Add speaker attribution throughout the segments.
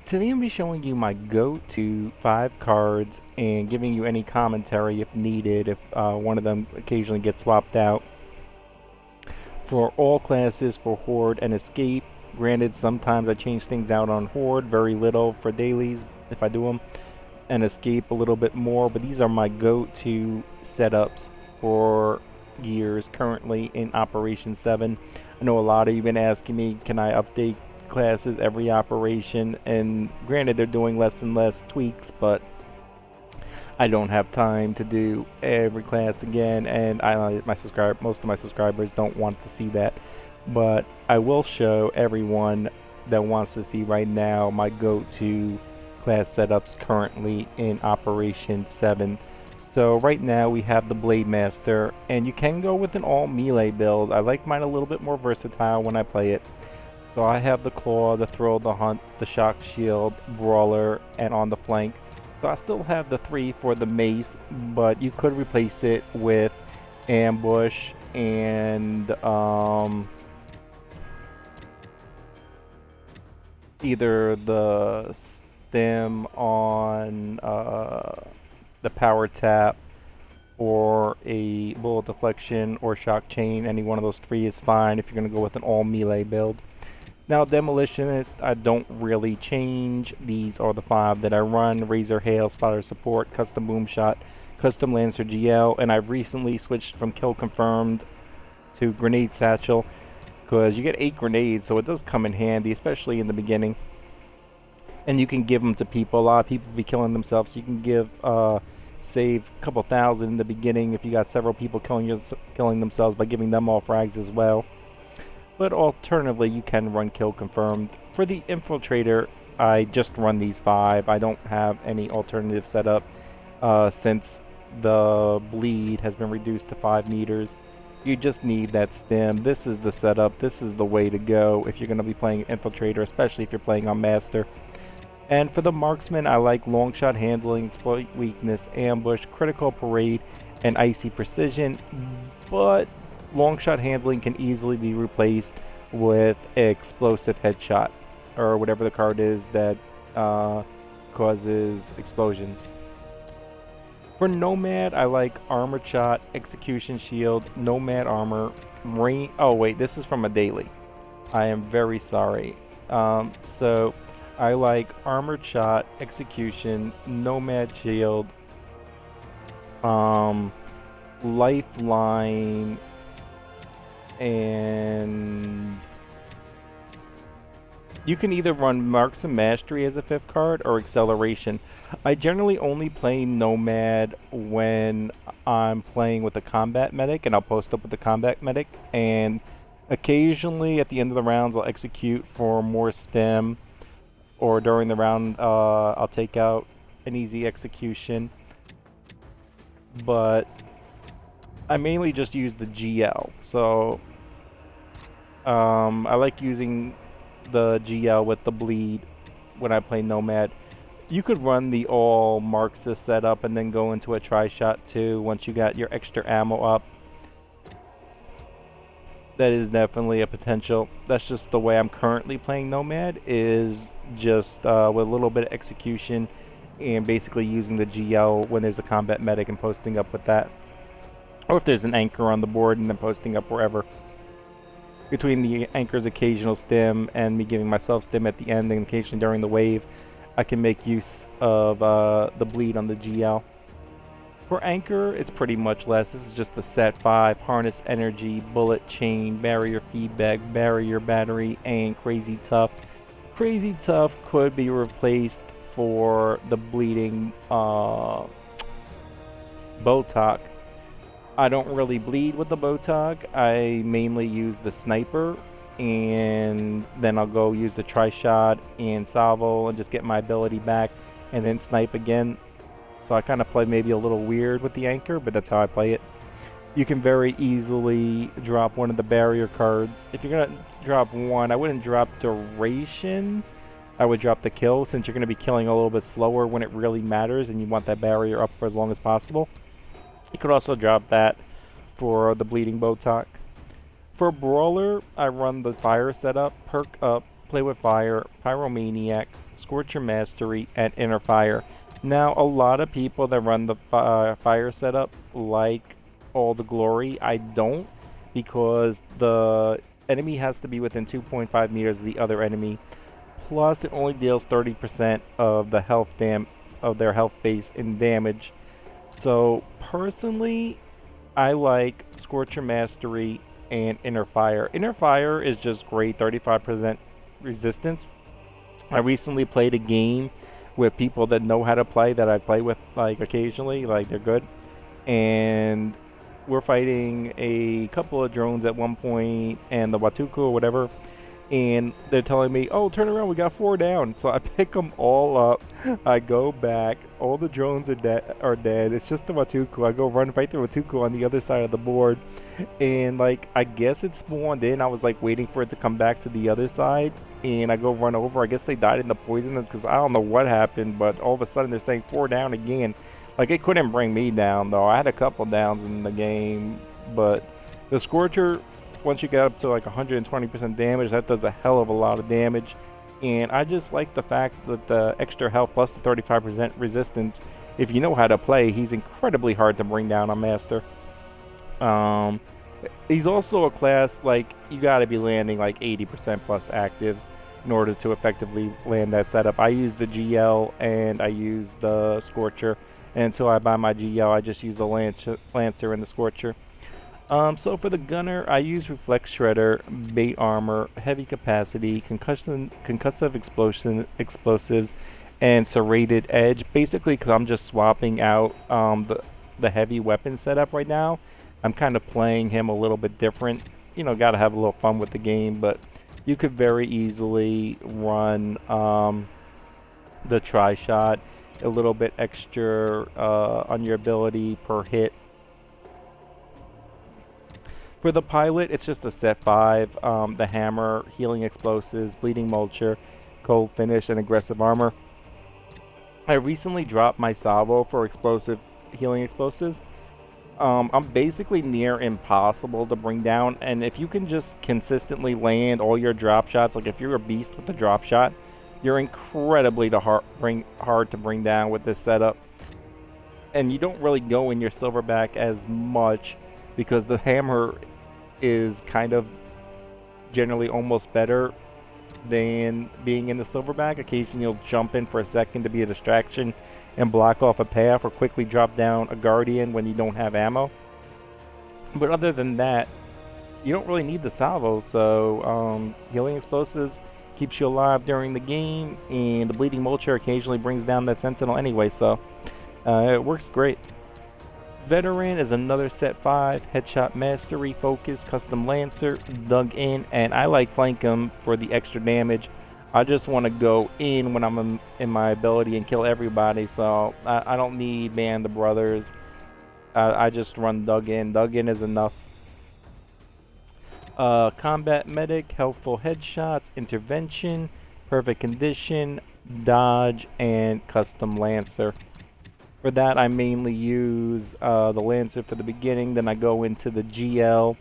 Speaker 1: Today I'll be showing you my go-to 5 cards and giving you any commentary if needed, if one of them occasionally gets swapped out. For all classes for Horde and Escape, granted sometimes I change things out on Horde, very little for dailies if I do them, and Escape a little bit more, but these are my go-to setups for gears currently in Operation 7. I know a lot of you have been asking me, can I update classes every operation, and granted they're doing less and less tweaks, but I don't have time to do every class again, and most of my subscribers don't want to see that, but I will show everyone that wants to see right now my go-to class setups currently in Operation 7. So right now we have the Blade Master, and you can go with an all melee build. I like mine a little bit more versatile when I play it. So I have the Claw, the Thrill, the Hunt, the Shock Shield, Brawler, and on the flank. So I still have the 3 for the Mace, but you could replace it with Ambush and either the Stim on the Power Tap, or a Bullet Deflection or Shock Chain. Any one of those 3 is fine if you're going to go with an all melee build. Now, Demolitionist, I don't really change. These are the 5 that I run: Razor Hail, Spotter Support, Custom Boom Shot, Custom Lancer GL, and I've recently switched from Kill Confirmed to Grenade Satchel, because you get 8 grenades, so it does come in handy, especially in the beginning. And you can give them to people. A lot of people be killing themselves, so you can give, save a couple thousand in the beginning if you got several people killing themselves by giving them all frags as well. But alternatively, you can run Kill Confirmed. For the Infiltrator, I just run these 5. I don't have any alternative setup since the bleed has been reduced to 5 meters. You just need that stim. This is the setup. This is the way to go if you're going to be playing Infiltrator, especially if you're playing on Master. And for the Marksman, I like Long Shot Handling, Exploit Weakness, Ambush, Critical Parade, and Icy Precision, but Long Shot Handling can easily be replaced with Explosive Headshot, or whatever the card is that causes explosions. For Nomad, I like Armored Shot, Execution Shield, Nomad Armor, Rain... Oh wait, this is from a daily. I am very sorry. So I like Armored Shot, Execution, Nomad Shield, Lifeline, and you can either run Marks and Mastery as a 5th card or Acceleration. I generally only play Nomad when I'm playing with a Combat Medic, and I'll post up with the Combat Medic, and occasionally at the end of the rounds I'll execute for more stim, or during the round I'll take out an easy execution, but I mainly just use the GL. So I like using the GL with the bleed when I play Nomad. You could run the all Marxist setup and then go into a tri-shot too once you got your extra ammo up. That is definitely a potential. That's just the way I'm currently playing Nomad, is just with a little bit of execution and basically using the GL when there's a combat medic and posting up with that. Or if there's an anchor on the board and then posting up wherever. Between the anchor's occasional stim and me giving myself stim at the end and occasionally during the wave, I can make use of the bleed on the GL. For anchor, it's pretty much less. This is just the set 5: Harness Energy, Bullet Chain, Barrier Feedback, Barrier Battery, and Crazy Tough. Crazy Tough could be replaced for the bleeding Botok. I don't really bleed with the Botok. I mainly use the Sniper, and then I'll go use the Tri-Shot and Salvo and just get my ability back, and then snipe again. So I kind of play maybe a little weird with the anchor, but that's how I play it. You can very easily drop one of the barrier cards. If you're going to drop one, I wouldn't drop Duration. I would drop the Kill, since you're going to be killing a little bit slower when it really matters and you want that barrier up for as long as possible. You could also drop that for the Bleeding Botok. For Brawler, I run the Fire setup, perk up Play with Fire, Pyromaniac, Scorcher Mastery, and Inner Fire. Now, a lot of people that run the fire setup like all the glory. I don't, because the enemy has to be within 2.5 meters of the other enemy. Plus, it only deals 30% of the of their health base in damage. So, personally, I like Scorcher Mastery and Inner Fire. Inner Fire is just great, 35% resistance. I recently played a game with people that know how to play, that I play with like occasionally, like they're good. And we're fighting a couple of drones at one point, and the Watuku or whatever, and they're telling me, oh, turn around, we got 4 down. So I pick them all up, I go back, all the drones are dead, it's just the Watuku. I go run fight the Watuku on the other side of the board, and like, I guess it spawned in, I was like waiting for it to come back to the other side, and I go run over. I guess they died in the poison, because I don't know what happened, but all of a sudden they're saying 4 down again. Like, it couldn't bring me down, though. I had a couple downs in the game, but the Scorcher, once you get up to like 120% damage, that does a hell of a lot of damage. And I just like the fact that the extra health plus the 35% resistance, if you know how to play, he's incredibly hard to bring down on Master. He's also a class, like, you gotta be landing like 80% plus actives in order to effectively land that setup. I use the GL and I use the Scorcher. And until I buy my GL, I just use the Lancer and the Scorcher. So for the Gunner, I use Reflex Shredder, Bait Armor, Heavy Capacity, Concussive Explosives, and Serrated Edge. Basically, because I'm just swapping out the heavy weapon setup right now. I'm kind of playing him a little bit different. You know, gotta have a little fun with the game, but you could very easily run the Tri-Shot, a little bit extra on your ability per hit. For the Pilot, it's just a set 5. The Hammer, Healing Explosives, Bleeding Mulcher, Cold Finish, and Aggressive Armor. I recently dropped my salvo for Healing Explosives. I'm basically near impossible to bring down, and if you can just consistently land all your drop shots, like if you're a beast with the drop shot, you're incredibly hard to bring down with this setup. And you don't really go in your Silverback as much, because the Hammer is kind of generally almost better than being in the Silverback. Occasionally you'll jump in for a second to be a distraction and block off a path, or quickly drop down a Guardian when you don't have ammo. But other than that, you don't really need the salvo, so Healing Explosives keeps you alive during the game, and the Bleeding Mulcher occasionally brings down that Sentinel anyway, so it works great. Veteran is another set 5, Headshot Mastery, Focus, Custom Lancer, Dug In, and I like flank him for the extra damage. I just want to go in when I'm in my ability and kill everybody, so I don't need Band of Brothers. I just run Dug In. Dug In is enough. Combat Medic, Helpful Headshots, Intervention, Perfect Condition, Dodge, and Custom Lancer. For that, I mainly use the Lancer for the beginning, then I go into the GL,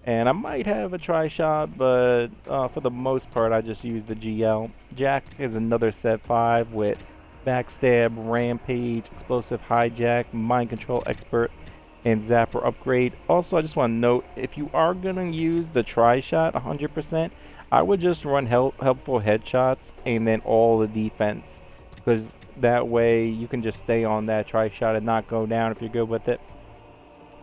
Speaker 1: and I might have a Tri-Shot, but for the most part, I just use the GL. Jack is another set 5 with Backstab, Rampage, Explosive Hijack, Mind Control Expert, and Zapper Upgrade. Also, I just want to note, if you are going to use the Tri-Shot 100%, I would just run Helpful Headshots and then all the defense, because that way you can just stay on that Tri-Shot and not go down if you're good with it.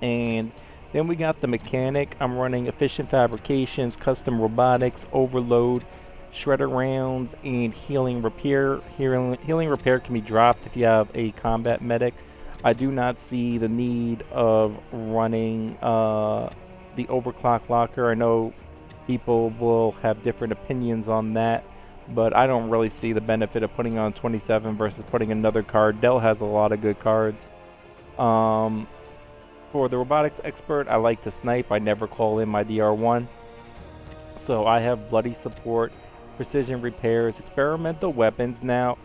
Speaker 1: And then we got the Mechanic. I'm running Efficient Fabrications, Custom Robotics, Overload, Shredder Rounds, and Healing Repair. Healing Repair can be dropped if you have a Combat Medic. I do not see the need of running the Overclock Locker. I know people will have different opinions on that, but I don't really see the benefit of putting on 27 versus putting another card. Dell has a lot of good cards. For the Robotics Expert, I like to snipe. I never call in my DR1. So I have Bloody Support, Precision Repairs, Experimental Weapons. Now,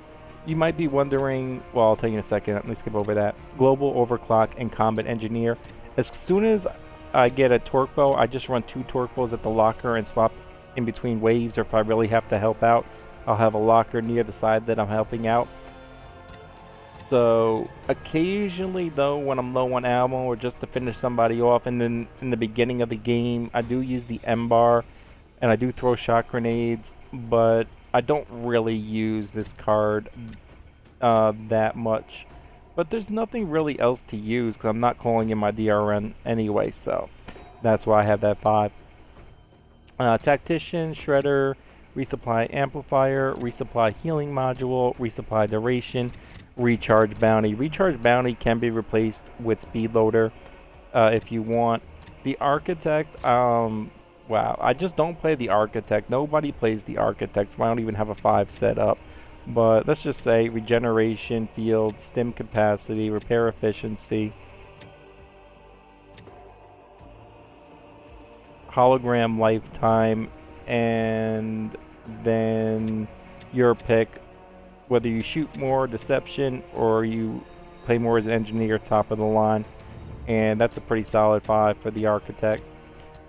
Speaker 1: you might be wondering, well, I'll tell you in a second. Let me skip over that. Global Overclock and Combat Engineer. As soon as I get a Torque Bow, I just run 2 Torque Bows at the locker and swap in between waves, or if I really have to help out, I'll have a locker near the side that I'm helping out. So occasionally though, when I'm low on ammo or just to finish somebody off, and then in the beginning of the game, I do use the M bar and I do throw shock grenades, but I don't really use this card that much. But there's nothing really else to use because I'm not calling in my DRN anyway, so that's why I have that 5. Tactician, Shredder, Resupply Amplifier, Resupply Healing Module, Resupply Duration, Recharge Bounty. Recharge Bounty can be replaced with Speed Loader if you want. The Architect, wow, I just don't play the Architect. Nobody plays the Architect, so I don't even have a 5 set up. But let's just say Regeneration Field, Stim Capacity, Repair Efficiency, Hologram Lifetime, and then your pick, whether you shoot more, Deception, or you play more as an engineer, top of the line. And that's a pretty solid 5 for the Architect.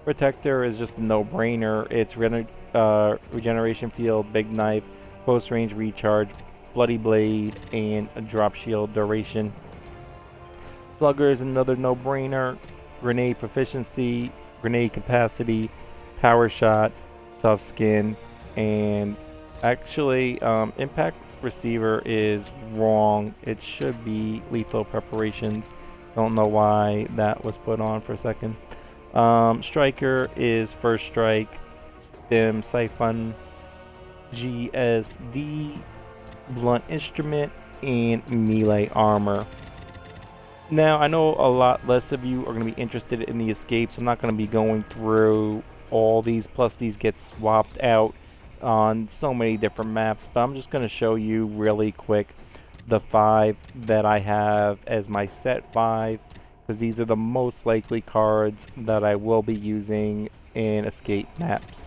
Speaker 1: Protector is just a no-brainer. It's Regeneration Field, Big Knife, Close Range Recharge, Bloody Blade, and a Drop Shield Duration. Slugger is another no-brainer. Grenade Proficiency, Grenade Capacity, Power Shot, Tough Skin, and actually Impact Receiver is wrong. It should be Lethal Preparations. Don't know why that was put on for a second. Striker is First Strike, Stim, Siphon, GSD, Blunt Instrument, and Melee Armor. Now, I know a lot less of you are going to be interested in the escapes. I'm not going to be going through all these, plus these get swapped out on so many different maps, but I'm just going to show you really quick the 5 that I have as my set 5, because these are the most likely cards that I will be using in escape maps.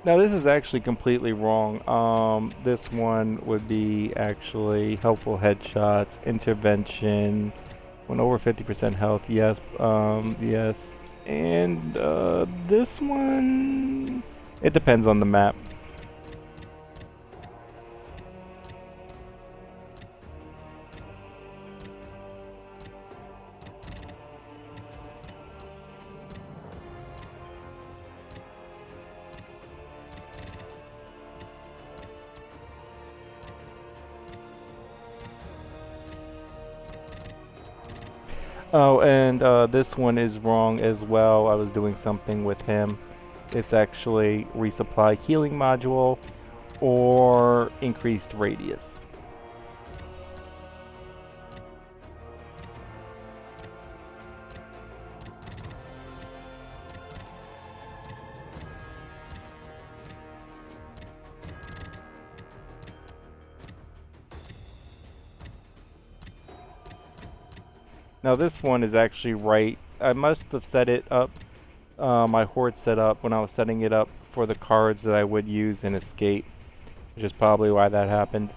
Speaker 1: Now this is actually completely wrong. This one would be actually Helpful Headshots, Intervention, when over 50% health, yes, yes. And this one, it depends on the map. Oh, and this one is wrong as well. I was doing something with him. It's actually Resupply Healing Module or Increased Radius. Now this one is actually right. I must have set it up, my Horde set up when I was setting it up for the cards that I would use in Escape, which is probably why that happened.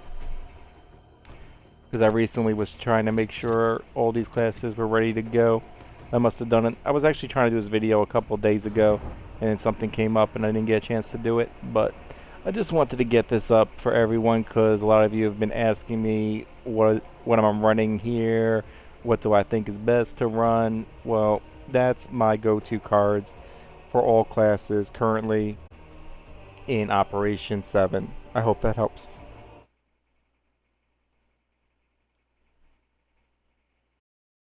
Speaker 1: Because I recently was trying to make sure all these classes were ready to go. I must have done it. I was actually trying to do this video a couple of days ago, and then something came up and I didn't get a chance to do it. But I just wanted to get this up for everyone because a lot of you have been asking me what I'm running here. What do I think is best to run? Well, that's my go-to cards for all classes currently in Operation 7. I hope that helps.